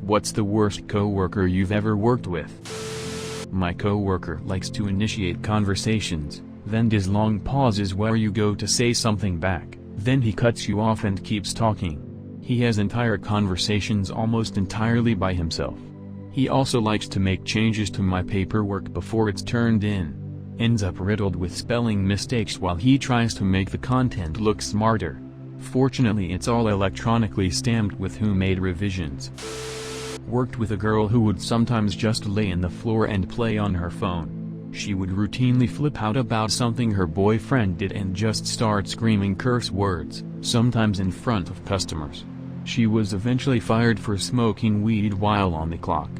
What's the worst coworker you've ever worked with? My coworker likes to initiate conversations, then does long pauses where you go to say something back, then he cuts you off and keeps talking. He has entire conversations almost entirely by himself. He also likes to make changes to my paperwork before it's turned in. Ends up riddled with spelling mistakes while he tries to make the content look smarter. Fortunately, it's all electronically stamped with who made revisions. Worked with a girl who would sometimes just lay on the floor and play on her phone. She would routinely flip out about something her boyfriend did and just start screaming curse words, sometimes in front of customers. She was eventually fired for smoking weed while on the clock.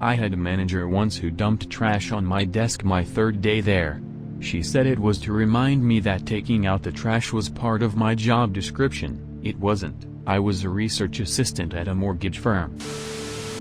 I had a manager once who dumped trash on my desk my third day there. She said it was to remind me that taking out the trash was part of my job description. It wasn't. I was a research assistant at a mortgage firm.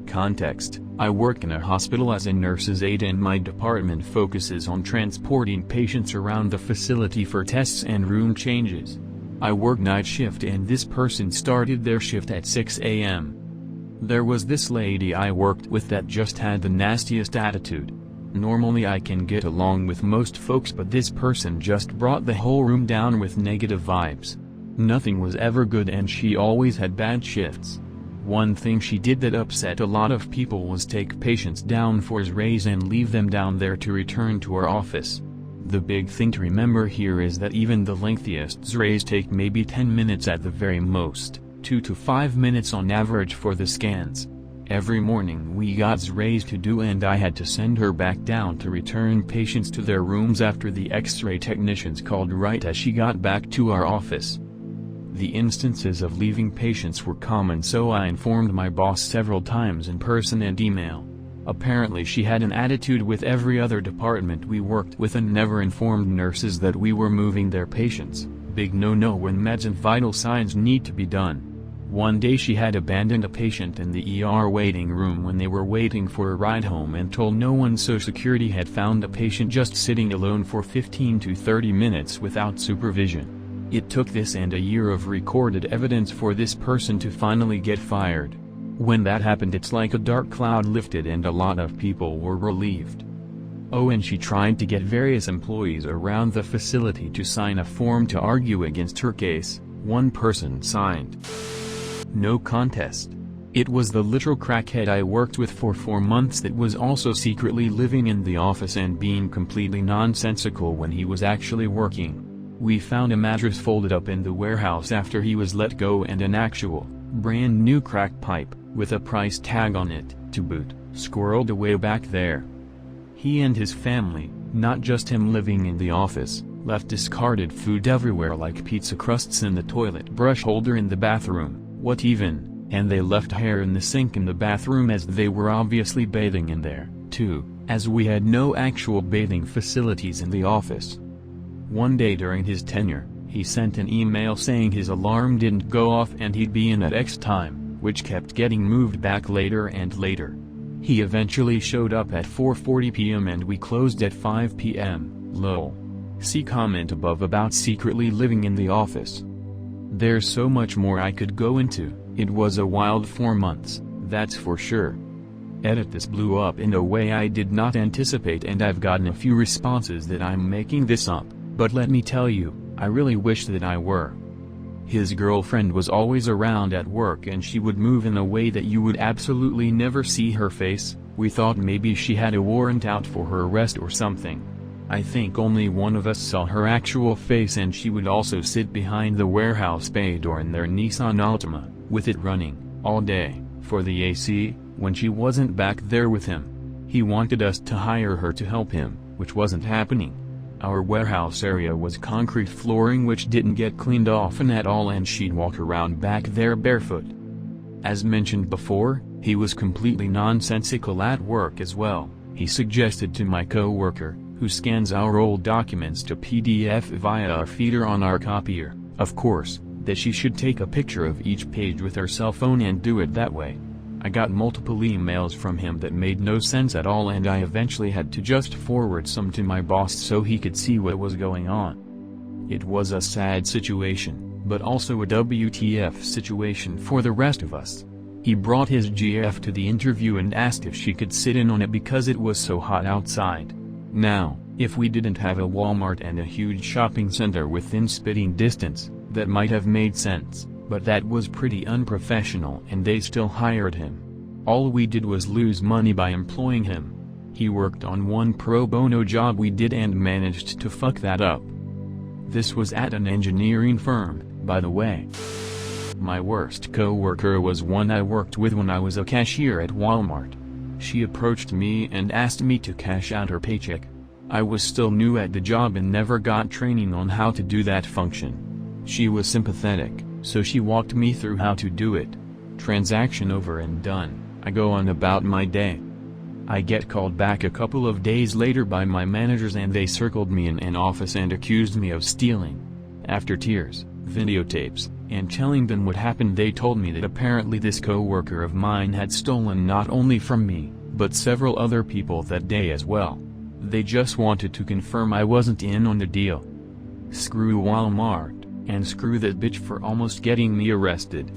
Context: I work in a hospital as a nurse's aide and my department focuses on transporting patients around the facility for tests and room changes. I work night shift and this person started their shift at 6 a.m. There was this lady I worked with that just had the nastiest attitude. Normally I can get along with most folks, but this person just brought the whole room down with negative vibes. Nothing was ever good and she always had bad shifts. One thing she did that upset a lot of people was take patients down for X-rays and leave them down there to return to our office. The big thing to remember here is that even the lengthiest X-rays take maybe 10 minutes at the very most, 2 to 5 minutes on average for the scans. Every morning we got X-rays to do and I had to send her back down to return patients to their rooms after the X-ray technicians called right as she got back to our office. The instances of leaving patients were common, so I informed my boss several times in person and email. Apparently she had an attitude with every other department we worked with and never informed nurses that we were moving their patients. Big no-no when meds and vital signs need to be done. One day she had abandoned a patient in the ER waiting room when they were waiting for a ride home and told no one, so security had found a patient just sitting alone for 15 to 30 minutes without supervision. It took this and a year of recorded evidence for this person to finally get fired. When that happened, it's like a dark cloud lifted and a lot of people were relieved. Oh, and she tried to get various employees around the facility to sign a form to argue against her case. One person signed. No contest. It was the literal crackhead I worked with for 4 months that was also secretly living in the office and being completely nonsensical when he was actually working. We found a mattress folded up in the warehouse after he was let go and an actual, brand new crack pipe, with a price tag on it, to boot, squirreled away back there. He and his family, not just him living in the office, left discarded food everywhere like pizza crusts in the toilet brush holder in the bathroom, and they left hair in the sink in the bathroom as they were obviously bathing in there, too, as we had no actual bathing facilities in the office. One day during his tenure, he sent an email saying his alarm didn't go off and he'd be in at X time, which kept getting moved back later and later. He eventually showed up at 4:40 p.m. and we closed at 5 p.m, lol. See comment above about secretly living in the office. There's so much more I could go into. It was a wild 4 months, that's for sure. Edit: this blew up in a way I did not anticipate and I've gotten a few responses that I'm making this up. But let me tell you, I really wish that I were. His girlfriend was always around at work and she would move in a way that you would absolutely never see her face. We thought maybe she had a warrant out for her arrest or something. I think only one of us saw her actual face, and she would also sit behind the warehouse bay door in their Nissan Altima, with it running, all day, for the AC, when she wasn't back there with him. He wanted us to hire her to help him, which wasn't happening. Our warehouse area was concrete flooring which didn't get cleaned often at all, and she'd walk around back there barefoot. As mentioned before, he was completely nonsensical at work as well. He suggested to my coworker, who scans our old documents to PDF via a feeder on our copier, of course, that she should take a picture of each page with her cell phone and do it that way. I got multiple emails from him that made no sense at all, and I eventually had to just forward some to my boss so he could see what was going on. It was a sad situation, but also a WTF situation for the rest of us. He brought his GF to the interview and asked if she could sit in on it because it was so hot outside. Now, if we didn't have a Walmart and a huge shopping center within spitting distance, that might have made sense, but that was pretty unprofessional and they still hired him. All we did was lose money by employing him. He worked on one pro bono job we did and managed to fuck that up. This was at an engineering firm, by the way. My worst coworker was one I worked with when I was a cashier at Walmart. She approached me and asked me to cash out her paycheck. I was still new at the job and never got training on how to do that function. She was sympathetic, so she walked me through how to do it. Transaction over and done, I go on about my day. I get called back a couple of days later by my managers and they circled me in an office and accused me of stealing. After tears, videotapes, and telling them what happened, they told me that apparently this coworker of mine had stolen not only from me, but several other people that day as well. They just wanted to confirm I wasn't in on the deal. Screw Walmart, and screw that bitch for almost getting me arrested.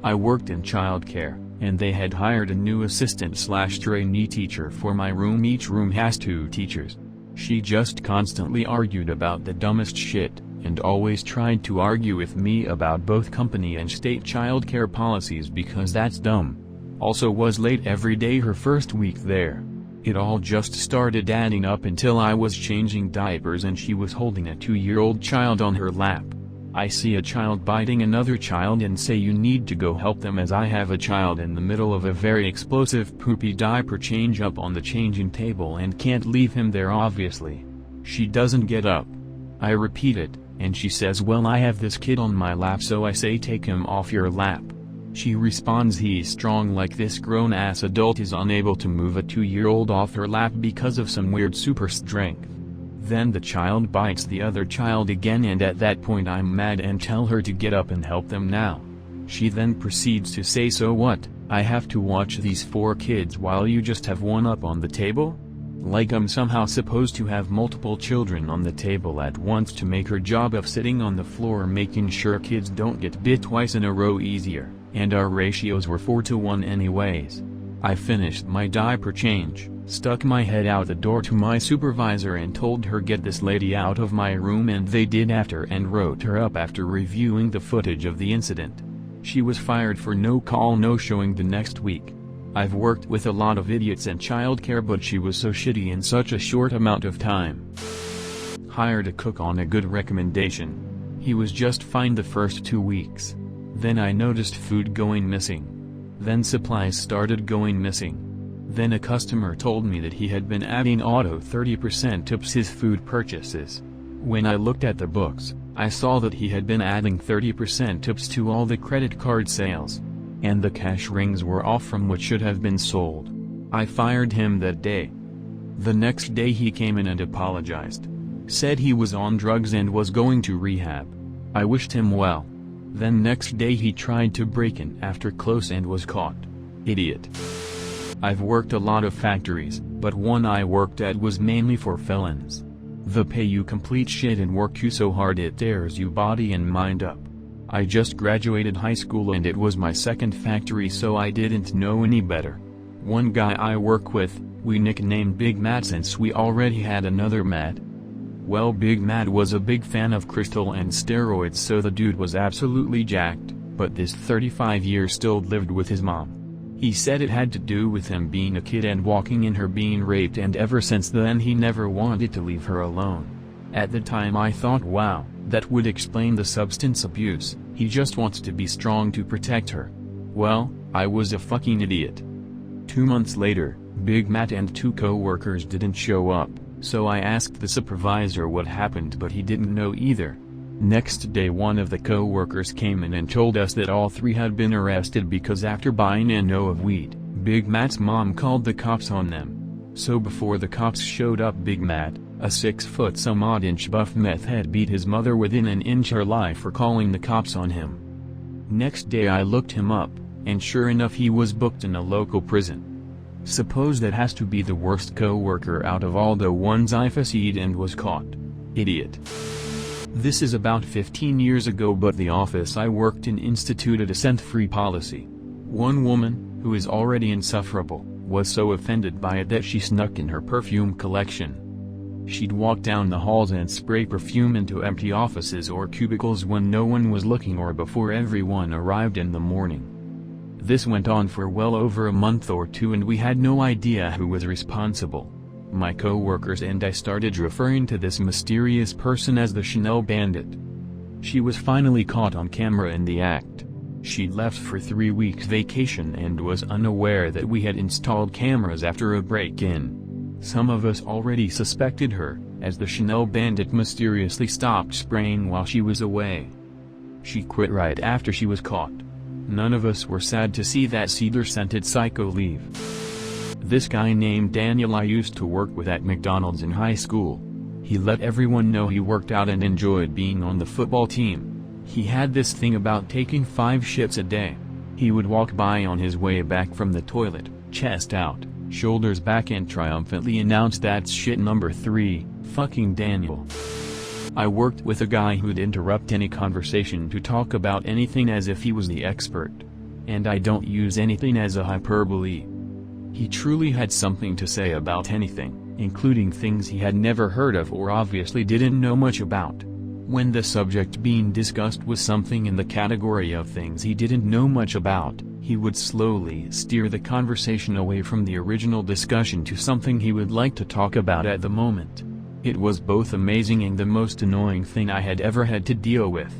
I worked in childcare, and they had hired a new assistant/trainee teacher for my room. Each room has 2 teachers. She just constantly argued about the dumbest shit, and always tried to argue with me about both company and state childcare policies because that's dumb. Also was late every day her first week there. It all just started adding up until I was changing diapers and she was holding a 2-year-old child on her lap. I see a child biting another child and say you need to go help them, as I have a child in the middle of a very explosive poopy diaper change up on the changing table and can't leave him there obviously. She doesn't get up. I repeat it, and she says, well, I have this kid on my lap, so I say take him off your lap. She responds, he's strong, like this grown-ass adult is unable to move a 2-year-old off her lap because of some weird super strength. Then the child bites the other child again, and at that point I'm mad and tell her to get up and help them now. She then proceeds to say, so what, I have to watch these 4 kids while you just have one up on the table? Like I'm somehow supposed to have multiple children on the table at once to make her job of sitting on the floor making sure kids don't get bit twice in a row easier, and our ratios were 4-to-1 anyways. I finished my diaper change, stuck my head out the door to my supervisor and told her get this lady out of my room, and they did after and wrote her up after reviewing the footage of the incident. She was fired for no call no showing the next week. I've worked with a lot of idiots in childcare, but she was so shitty in such a short amount of time. Hired a cook on a good recommendation. He was just fine the first 2 weeks. Then I noticed food going missing. Then supplies started going missing. Then a customer told me that he had been adding auto 30% tips his food purchases. When I looked at the books, I saw that he had been adding 30% tips to all the credit card sales. And the cash rings were off from what should have been sold. I fired him that day. The next day he came in and apologized. Said he was on drugs and was going to rehab. I wished him well. Then next day he tried to break in after close and was caught. Idiot. I've worked a lot of factories, but one I worked at was mainly for felons. They pay you complete shit and work you so hard it tears you body and mind up. I just graduated high school and it was my second factory, so I didn't know any better. One guy I work with, we nicknamed Big Matt since we already had another Matt. Well, Big Matt was a big fan of crystal and steroids, so the dude was absolutely jacked, but this 35-year still lived with his mom. He said it had to do with him being a kid and walking in her being raped, and ever since then he never wanted to leave her alone. At the time I thought, wow, that would explain the substance abuse, he just wants to be strong to protect her. Well, I was a fucking idiot. 2 months later, Big Matt and 2 co-workers didn't show up, so I asked the supervisor what happened, but he didn't know either. Next day one of the co-workers came in and told us that all 3 had been arrested because after buying an O of weed, Big Matt's mom called the cops on them. So before the cops showed up, Big Matt, a 6-foot-some-odd-inch buff meth head, beat his mother within an inch her life for calling the cops on him. Next day I looked him up, and sure enough he was booked in a local prison. Suppose that has to be the worst co-worker out of all the ones I've seen and was caught. Idiot. This is about 15 years ago, but the office I worked in instituted a scent-free policy. One woman, who is already insufferable, was so offended by it that she snuck in her perfume collection. She'd walk down the halls and spray perfume into empty offices or cubicles when no one was looking or before everyone arrived in the morning. This went on for well over a month or two and we had no idea who was responsible. My co-workers and I started referring to this mysterious person as the Chanel Bandit. She was finally caught on camera in the act. She'd left for 3 weeks vacation and was unaware that we had installed cameras after a break-in. Some of us already suspected her, as the Chanel Bandit mysteriously stopped spraying while she was away. She quit right after she was caught. None of us were sad to see that cedar-scented psycho leave. This guy named Daniel I used to work with at McDonald's in high school. He let everyone know he worked out and enjoyed being on the football team. He had this thing about taking 5 shits a day. He would walk by on his way back from the toilet, chest out, shoulders back and triumphantly announce that's shit number 3, fucking Daniel. I worked with a guy who'd interrupt any conversation to talk about anything as if he was the expert. And I don't use anything as a hyperbole. He truly had something to say about anything, including things he had never heard of or obviously didn't know much about. When the subject being discussed was something in the category of things he didn't know much about, he would slowly steer the conversation away from the original discussion to something he would like to talk about at the moment. It was both amazing and the most annoying thing I had ever had to deal with.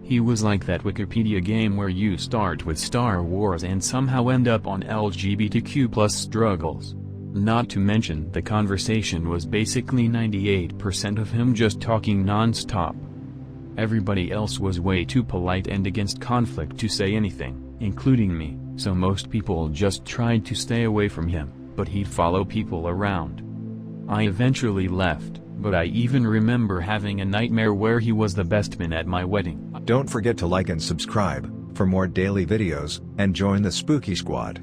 He was like that Wikipedia game where you start with Star Wars and somehow end up on LGBTQ+ struggles. Not to mention the conversation was basically 98% of him just talking non-stop. Everybody else was way too polite and against conflict to say anything, including me, so most people just tried to stay away from him, but he'd follow people around. I eventually left, but I even remember having a nightmare where he was the best man at my wedding. Don't forget to like and subscribe for more daily videos, and join the Spooky Squad.